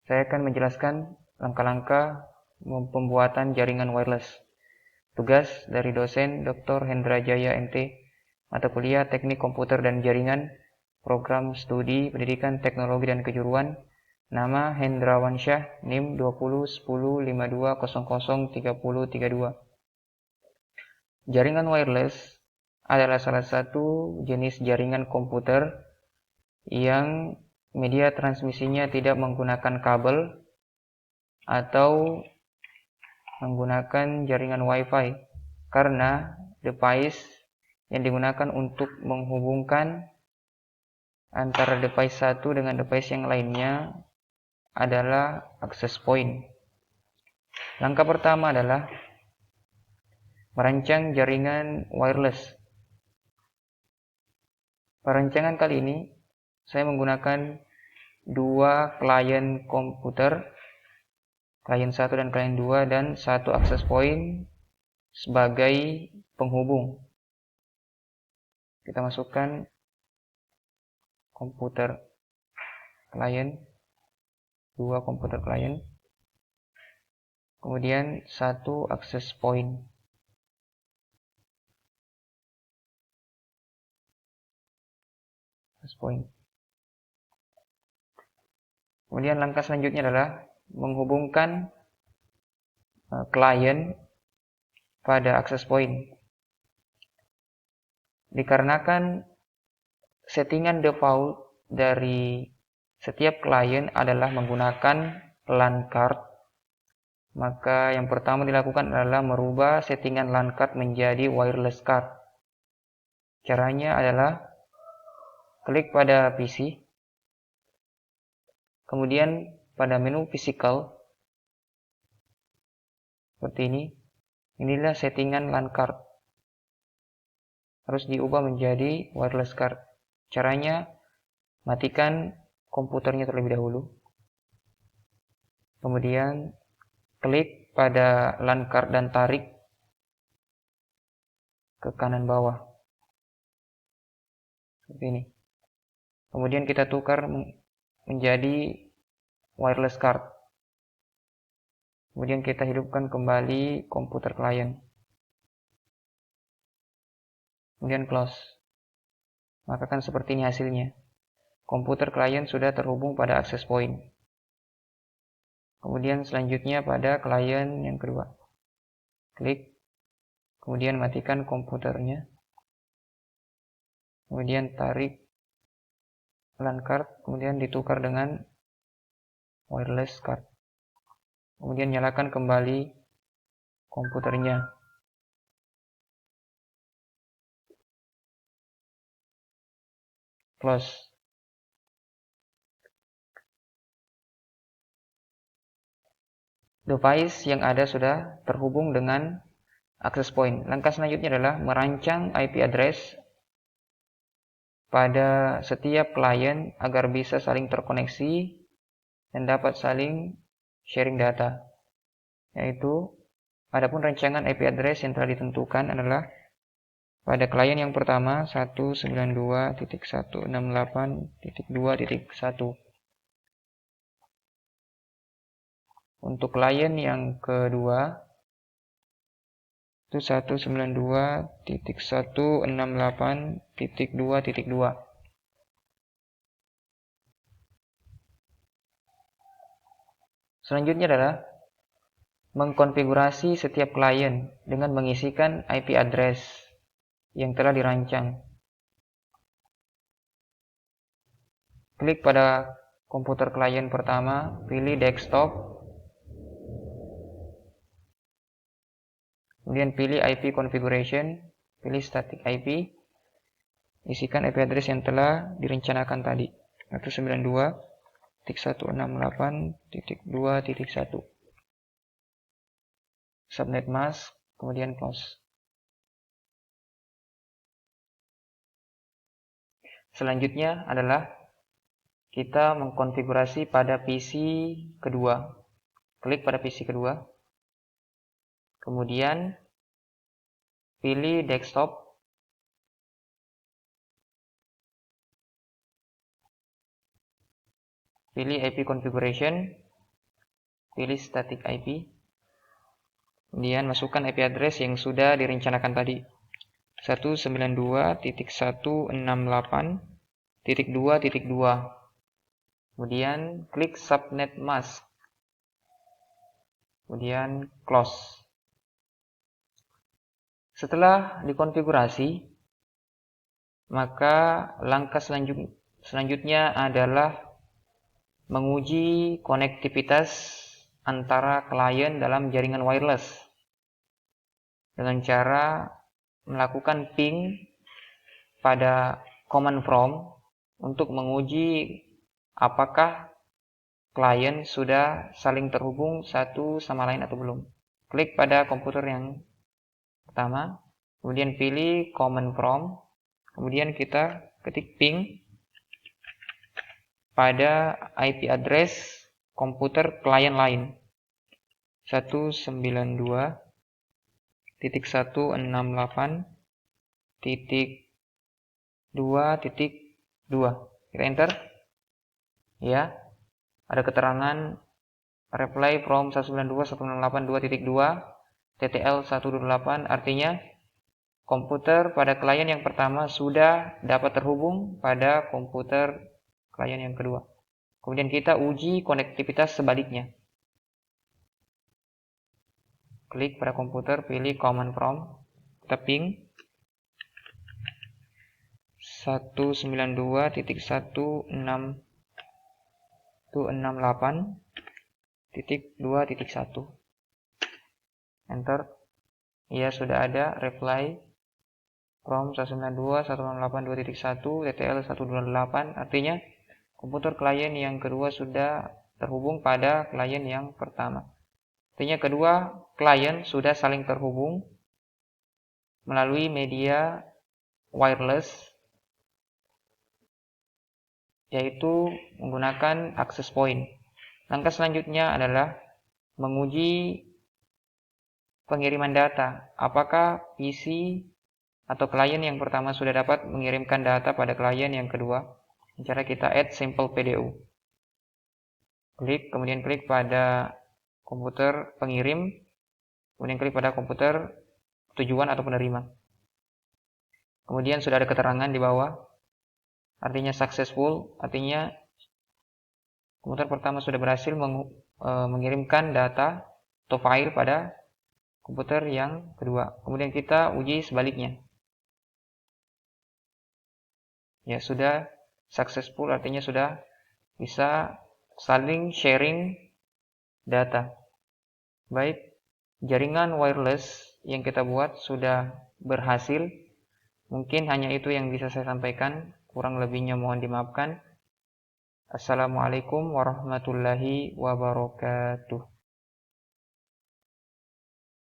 Saya akan menjelaskan langkah-langkah pembuatan jaringan wireless. Tugas dari dosen Dr. Hendra Jaya MT, mata kuliah Teknik Komputer dan Jaringan, Program Studi Pendidikan Teknologi dan Kejuruan, nama Hendra Wansyah, NIM 201052003032. Jaringan wireless adalah salah satu jenis jaringan komputer yang media transmisinya tidak menggunakan kabel atau menggunakan jaringan Wi-Fi, karena device yang digunakan untuk menghubungkan antara device satu dengan device yang lainnya adalah access point. Langkah pertama adalah merancang jaringan wireless. Perancangan kali ini saya menggunakan dua klien komputer, klien 1 dan klien 2, dan satu access point sebagai penghubung. Kita masukkan komputer klien, dua komputer klien, kemudian satu access point. Kemudian langkah selanjutnya adalah menghubungkan klien pada access point. Dikarenakan settingan default dari setiap klien adalah menggunakan LAN card, maka yang pertama dilakukan adalah merubah settingan LAN card menjadi wireless card. Caranya adalah klik pada PC, kemudian pada menu physical seperti ini. Inilah settingan LAN card, harus diubah menjadi wireless card. Caranya, matikan komputernya terlebih dahulu, kemudian klik pada LAN card dan tarik ke kanan bawah seperti ini. Kemudian kita tukar menjadi wireless card. Kemudian kita hidupkan kembali komputer klien. Kemudian close. Maka kan seperti ini hasilnya. Komputer klien sudah terhubung pada access point. Kemudian selanjutnya pada klien yang kedua. Klik. Kemudian matikan komputernya. Kemudian tarik LAN card. Kemudian ditukar dengan wireless card. Kemudian nyalakan kembali komputernya. Close. Device yang ada sudah terhubung dengan access point. Langkah selanjutnya adalah merancang IP address pada setiap klien agar bisa saling terkoneksi dan dapat saling sharing data. Yaitu, adapun rancangan IP address yang telah ditentukan adalah pada klien yang pertama 192.168.2.1. Untuk klien yang kedua itu 192.168.2.2. Selanjutnya adalah mengkonfigurasi setiap klien dengan mengisikan IP address yang telah dirancang. Klik pada komputer klien pertama, pilih desktop, kemudian pilih IP configuration, pilih static IP, isikan IP address yang telah direncanakan tadi, 192.168.2.1. Subnet mask, kemudian close. Selanjutnya adalah kita mengkonfigurasi pada PC kedua. Klik pada PC kedua. Kemudian pilih desktop. Pilih IP configuration. pilih static IP. Kemudian masukkan IP address yang sudah direncanakan tadi. 192.168.2.2. Kemudian klik subnet mask. Kemudian close. Setelah dikonfigurasi, maka langkah selanjutnya adalah menguji konektivitas antara klien dalam jaringan wireless dengan cara melakukan ping pada command from untuk menguji apakah klien sudah saling terhubung satu sama lain atau belum. Klik pada komputer yang pertama, kemudian pilih command from, kemudian kita ketik ping pada IP address komputer klien lain 192.168.2.2. Kita enter. Ya, ada keterangan reply from 192.168.2.2 TTL 128, artinya komputer pada klien yang pertama sudah dapat terhubung pada komputer klien yang kedua. Kemudian kita uji konektivitas sebaliknya. Klik pada komputer, pilih command from, kita ping 192.168.2.1. Enter. Ya, sudah ada reply from 192.168.2.1 TTL 128, artinya komputer klien yang kedua sudah terhubung pada klien yang pertama. Artinya kedua klien sudah saling terhubung melalui media wireless, yaitu menggunakan access point. Langkah selanjutnya adalah menguji pengiriman data. Apakah PC atau klien yang pertama sudah dapat mengirimkan data pada klien yang kedua? Cara kita add sample PDU. Kemudian klik pada komputer pengirim, kemudian klik pada komputer tujuan atau penerima. Kemudian sudah ada keterangan di bawah, artinya successful, artinya komputer pertama sudah berhasil mengirimkan data atau file pada komputer yang kedua. Kemudian kita uji sebaliknya. Ya, sudah successful, artinya sudah bisa saling sharing data. Baik, jaringan wireless yang kita buat sudah berhasil. Mungkin hanya itu yang bisa saya sampaikan. Kurang lebihnya mohon dimaafkan. Assalamualaikum warahmatullahi wabarakatuh.